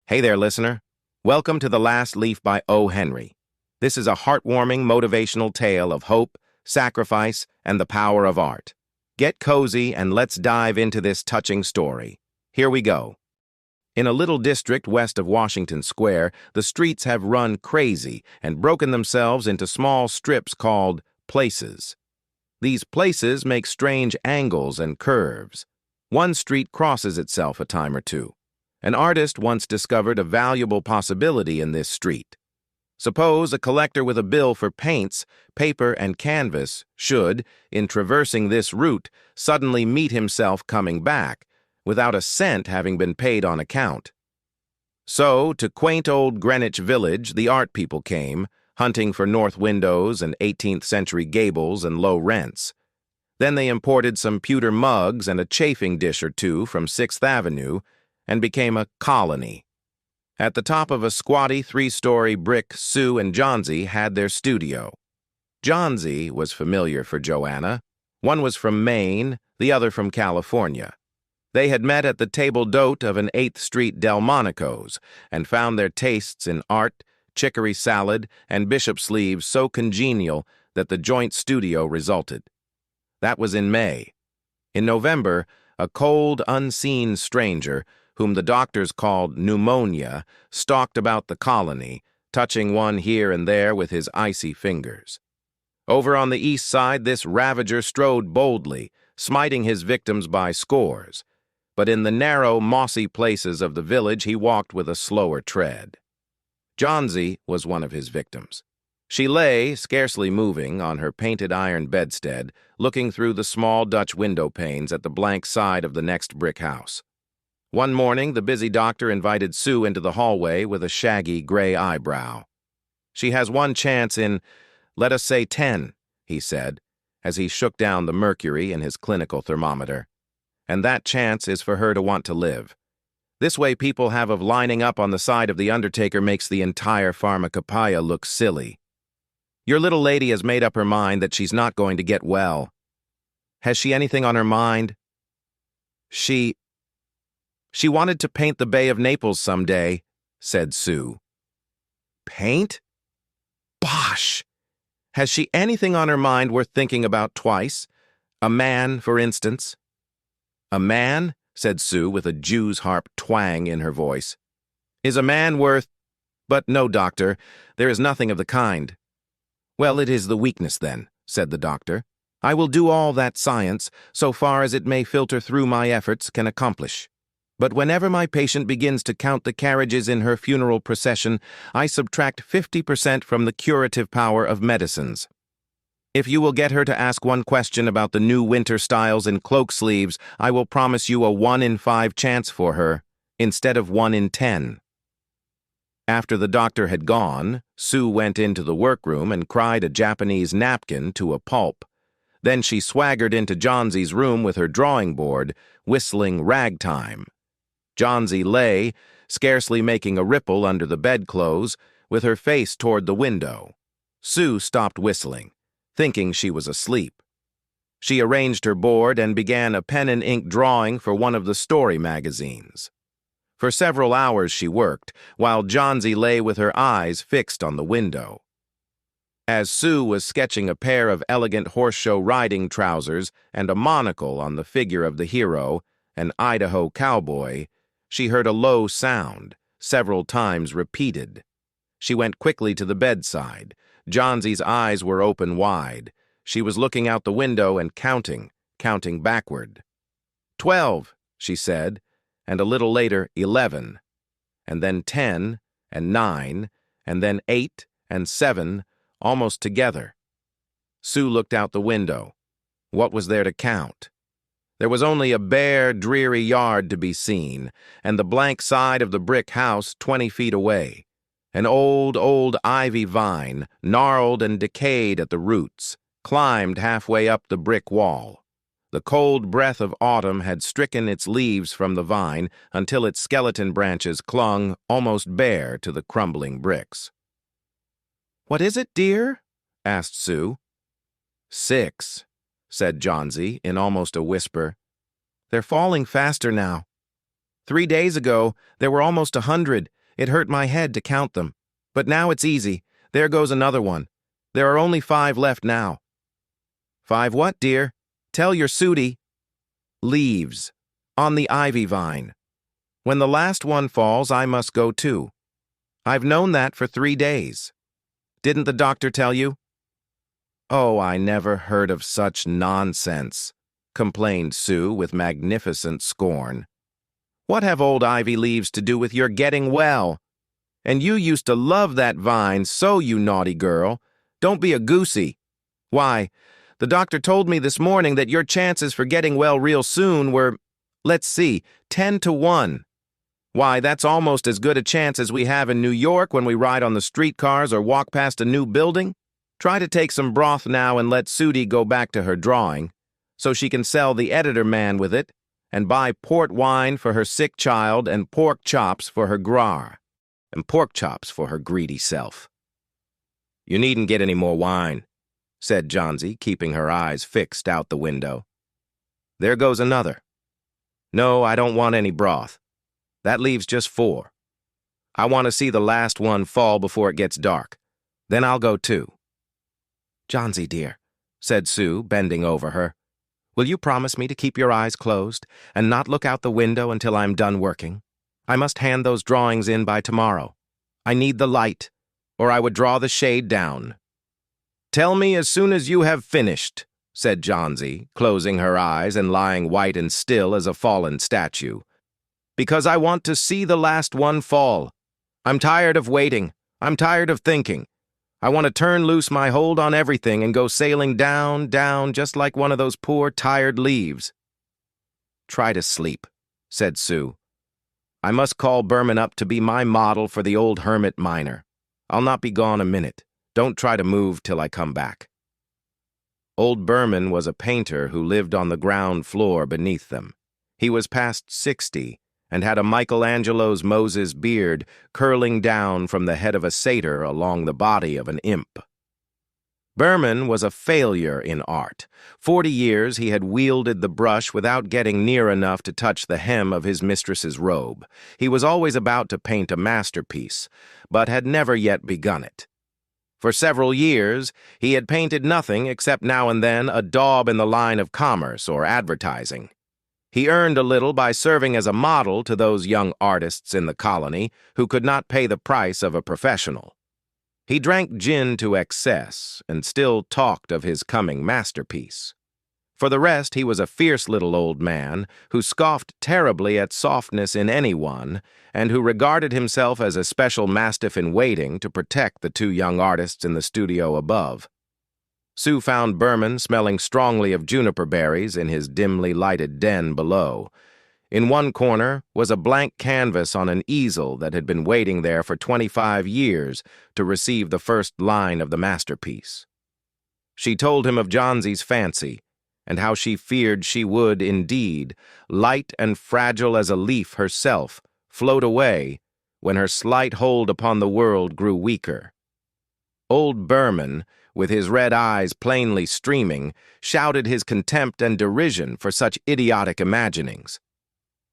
Hey there, listener. Welcome to The Last Leaf by O. Henry. This is a heartwarming, motivational tale of hope, sacrifice, and the power of art. Get cozy and let's dive into this touching story. Here we go. In a little district west of Washington Square, the streets have run crazy and broken themselves into small strips called places. These places make strange angles and curves. One street crosses itself a time or two. An artist once discovered a valuable possibility in this street. Suppose a collector with a bill for paints, paper, and canvas should, in traversing this route, suddenly meet himself coming back, without a cent having been paid on account. So, to quaint old Greenwich Village, the art people came, hunting for north windows and 18th-century gables and low rents. Then they imported some pewter mugs and a chafing dish or two from 6th Avenue, and became a colony. At the top of a squatty 3-story brick, Sue and Johnsy had their studio. Johnsy was familiar for Joanna. One was from Maine, the other from California. They had met at the table d'hote of an 8th Street Delmonico's and found their tastes in art, chicory salad, and bishop sleeves so congenial that the joint studio resulted. That was in May. In November, a cold, unseen stranger, whom the doctors called pneumonia, stalked about the colony, touching one here and there with his icy fingers. Over on the east side, this ravager strode boldly, smiting his victims by scores, but in the narrow, mossy places of the village he walked with a slower tread. Johnsy was one of his victims. She lay, scarcely moving, on her painted iron bedstead, looking through the small Dutch window panes at the blank side of the next brick house. One morning, the busy doctor invited Sue into the hallway with a shaggy gray eyebrow. "She has one chance in, let us say 10, he said, as he shook down the mercury in his clinical thermometer. "And that chance is for her to want to live. This way people have of lining up on the side of the undertaker makes the entire pharmacopoeia look silly. Your little lady has made up her mind that she's not going to get well. Has she anything on her mind?" She wanted to paint the Bay of Naples someday," said Sue. "Paint? Bosh! Has she anything on her mind worth thinking about twice? A man, for instance?" "A man?" said Sue with a Jew's harp twang in her voice. "Is a man worth— But no, doctor, there is nothing of the kind." "Well, it is the weakness then," said the doctor. "I will do all that science, so far as it may filter through my efforts, can accomplish. But whenever my patient begins to count the carriages in her funeral procession, I subtract 50% from the curative power of medicines. If you will get her to ask one question about the new winter styles in cloak sleeves, I will promise you a 1 in 5 chance for her, instead of 1 in 10. After the doctor had gone, Sue went into the workroom and cried a Japanese napkin to a pulp. Then she swaggered into Johnsy's room with her drawing board, whistling ragtime. Johnsy lay, scarcely making a ripple under the bedclothes, with her face toward the window. Sue stopped whistling, thinking she was asleep. She arranged her board and began a pen-and-ink drawing for one of the story magazines. For several hours she worked, while Johnsy lay with her eyes fixed on the window. As Sue was sketching a pair of elegant horse-show riding trousers and a monocle on the figure of the hero, an Idaho cowboy, she heard a low sound, several times repeated. She went quickly to the bedside. Johnsy's eyes were open wide. She was looking out the window and counting backward. 12, she said, and a little later 11, and then 10 and 9, and then 8 and 7, almost together. Sue looked out the window. What was there to count? There was only a bare, dreary yard to be seen, and the blank side of the brick house 20 feet away. An old ivy vine, gnarled and decayed at the roots, climbed halfway up the brick wall. The cold breath of autumn had stricken its leaves from the vine until its skeleton branches clung almost bare to the crumbling bricks. "What is it, dear?" asked Sue. 6, said Johnsy in almost a whisper. "They're falling faster now." 3 days ago, there were almost 100. It hurt my head to count them. But now it's easy. There goes another one. There are only 5 left now. 5 what, dear? Tell your Sooty. Leaves. On the ivy vine. When the last one falls, I must go too. I've known that for 3 days. Didn't the doctor tell you? Oh, I never heard of such nonsense, complained Sue with magnificent scorn. What have old ivy leaves to do with your getting well? And you used to love that vine, so you naughty girl. Don't be a goosey. Why, the doctor told me this morning that your chances for getting well real soon were, let's see, 10 to 1. Why, that's almost as good a chance as we have in New York when we ride on the streetcars or walk past a new building. Try to take some broth now and let Sooty go back to her drawing, so she can sell the editor man with it and buy port wine for her sick child and pork chops for her greedy self. You needn't get any more wine, said Johnsy, keeping her eyes fixed out the window. There goes another. No, I don't want any broth. That leaves just 4. I want to see the last one fall before it gets dark. Then I'll go too. Johnsy, dear, said Sue, bending over her, will you promise me to keep your eyes closed and not look out the window until I'm done working? I must hand those drawings in by tomorrow. I need the light, or I would draw the shade down. Tell me as soon as you have finished, said Johnsy, closing her eyes and lying white and still as a fallen statue. Because I want to see the last one fall. I'm tired of waiting. I'm tired of thinking. I want to turn loose my hold on everything and go sailing down, down, just like one of those poor, tired leaves. Try to sleep, said Sue. I must call Berman up to be my model for the old hermit miner. I'll not be gone a minute. Don't try to move till I come back. Old Berman was a painter who lived on the ground floor beneath them. He was past 60 and had a Michelangelo's Moses beard curling down from the head of a satyr along the body of an imp. Berman was a failure in art. 40 years he had wielded the brush without getting near enough to touch the hem of his mistress's robe. He was always about to paint a masterpiece, but had never yet begun it. For several years, he had painted nothing except now and then a daub in the line of commerce or advertising. He earned a little by serving as a model to those young artists in the colony who could not pay the price of a professional. He drank gin to excess and still talked of his coming masterpiece. For the rest, he was a fierce little old man who scoffed terribly at softness in anyone and who regarded himself as a special mastiff in waiting to protect the 2 young artists in the studio above. Sue found Berman smelling strongly of juniper berries in his dimly lighted den below. In one corner was a blank canvas on an easel that had been waiting there for 25 years to receive the first line of the masterpiece. She told him of Johnsy's fancy, and how she feared she would, indeed, light and fragile as a leaf herself, float away when her slight hold upon the world grew weaker. Old Berman, with his red eyes plainly streaming, shouted his contempt and derision for such idiotic imaginings.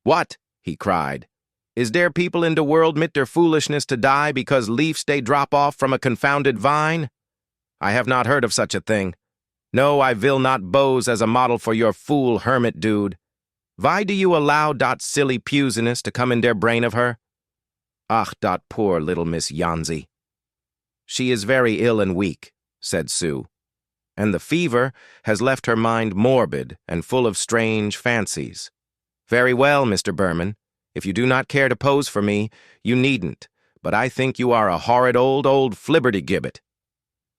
"What?" he cried. "Is there people in the world mit der foolishness to die because leafs they drop off from a confounded vine? I have not heard of such a thing. No, I will not pose as a model for your fool hermit dude. Why do you allow dot silly pusiness to come in der brain of her? Ach, dot poor little Miss Jansi." "She is very ill and weak," said Sue, "and the fever has left her mind morbid and full of strange fancies. Very well, Mr. Berman. If you do not care to pose for me, you needn't, but I think you are a horrid old flibberty-gibbet."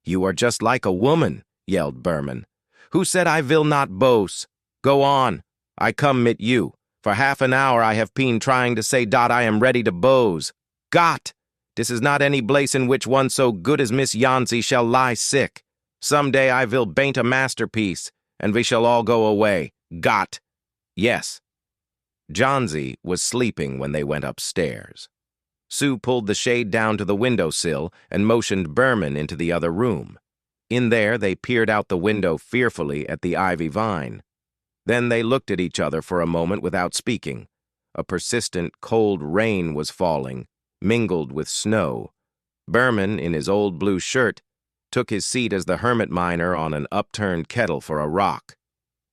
"You are just like a woman," yelled Berman. "Who said I will not bose? Go on. I come mit you. For half an hour I have been trying to say dot I am ready to bose. Gott! This is not any place in which one so good as Miss Jansi shall lie sick. Some day I will paint a masterpiece, and we shall all go away. Gott! Yes." Jansi was sleeping when they went upstairs. Sue pulled the shade down to the windowsill and motioned Berman into the other room. In there, they peered out the window fearfully at the ivy vine. Then they looked at each other for a moment without speaking. A persistent, cold rain was falling, mingled with snow. Berman, in his old blue shirt, took his seat as the hermit miner on an upturned kettle for a rock.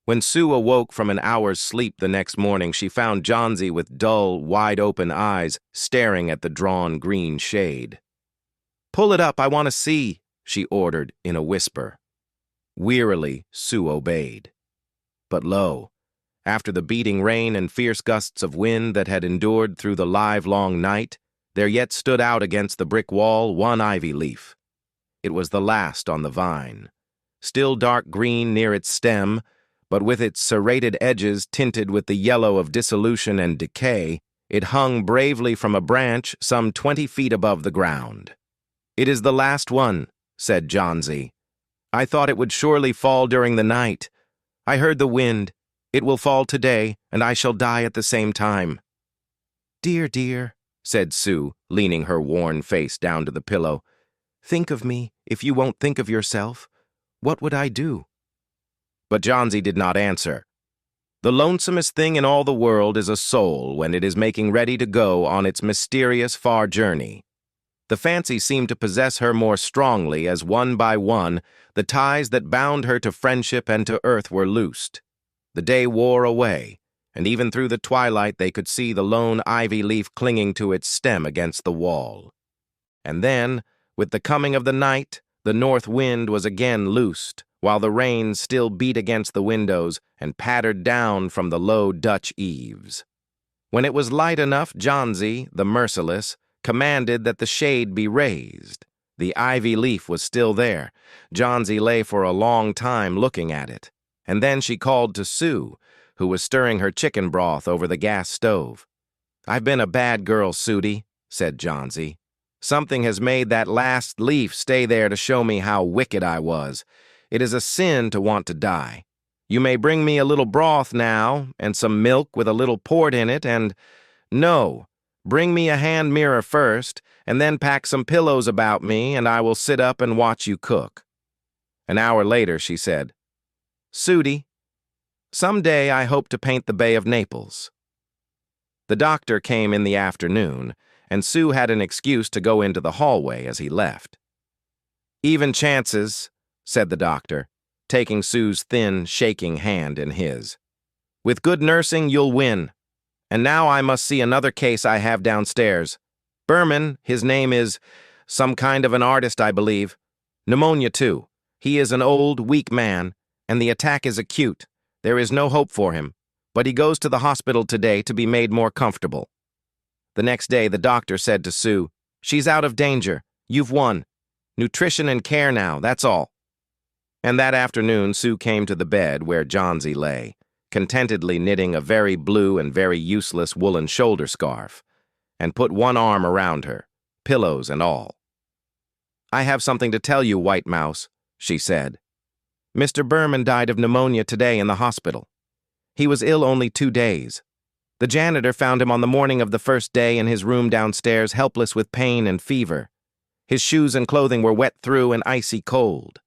When Sue awoke from an hour's sleep the next morning, she found Johnsy with dull, wide-open eyes staring at the drawn green shade. "Pull it up, I want to see," she ordered in a whisper. Wearily, Sue obeyed. But lo, after the beating rain and fierce gusts of wind that had endured through the livelong night, there yet stood out against the brick wall one ivy leaf. It was the last on the vine, still dark green near its stem, but with its serrated edges tinted with the yellow of dissolution and decay, it hung bravely from a branch some 20 feet above the ground. "It is the last one," said Johnsy. "I thought it would surely fall during the night. I heard the wind. It will fall today, and I shall die at the same time." "Dear, dear," said Sue, leaning her worn face down to the pillow. "Think of me, if you won't think of yourself. What would I do?" But Johnsy did not answer. The lonesomest thing in all the world is a soul when it is making ready to go on its mysterious far journey. The fancy seemed to possess her more strongly as one by one the ties that bound her to friendship and to earth were loosed. The day wore away, and even through the twilight they could see the lone ivy leaf clinging to its stem against the wall. And then, with the coming of the night, the north wind was again loosed, while the rain still beat against the windows and pattered down from the low Dutch eaves. When it was light enough, Johnsy, the merciless, commanded that the shade be raised. The ivy leaf was still there. Johnsy lay for a long time looking at it, and then she called to Sue, who was stirring her chicken broth over the gas stove. "I've been a bad girl, Sudie," said Johnsy. "Something has made that last leaf stay there to show me how wicked I was. It is a sin to want to die. You may bring me a little broth now, and some milk with a little port in it, and... No, bring me a hand mirror first, and then pack some pillows about me, and I will sit up and watch you cook." An hour later, she said, "Sudie, some day I hope to paint the Bay of Naples." The doctor came in the afternoon, and Sue had an excuse to go into the hallway as he left. "Even chances," said the doctor, taking Sue's thin, shaking hand in his. "With good nursing, you'll win. And now I must see another case I have downstairs. Berman, his name is some kind of an artist, I believe. Pneumonia, too. He is an old, weak man, and the attack is acute. There is no hope for him, but he goes to the hospital today to be made more comfortable." The next day, the doctor said to Sue, "She's out of danger. You've won. Nutrition and care now, that's all." And that afternoon, Sue came to the bed where Johnsy lay, contentedly knitting a very blue and very useless woolen shoulder scarf, and put one arm around her, pillows and all. "I have something to tell you, White Mouse," she said. "Mr. Berman died of pneumonia today in the hospital. He was ill only 2 days. The janitor found him on the morning of the first day in his room downstairs, helpless with pain and fever. His shoes and clothing were wet through and icy cold.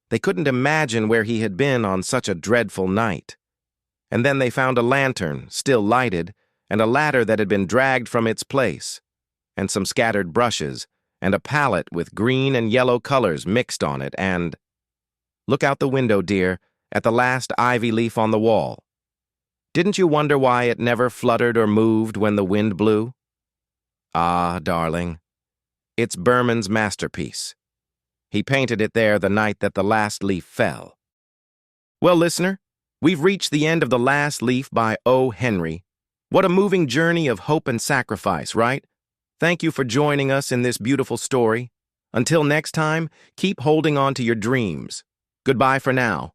They couldn't imagine where he had been on such a dreadful night. And then they found a lantern, still lighted, and a ladder that had been dragged from its place, and some scattered brushes, and a palette with green and yellow colors mixed on it, and... Look out the window, dear, at the last ivy leaf on the wall. Didn't you wonder why it never fluttered or moved when the wind blew? Ah, darling, it's Berman's masterpiece. He painted it there the night that the last leaf fell. Well, listener, we've reached the end of The Last Leaf by O. Henry. What a moving journey of hope and sacrifice, right? Thank you for joining us in this beautiful story. Until next time, keep holding on to your dreams. Goodbye for now.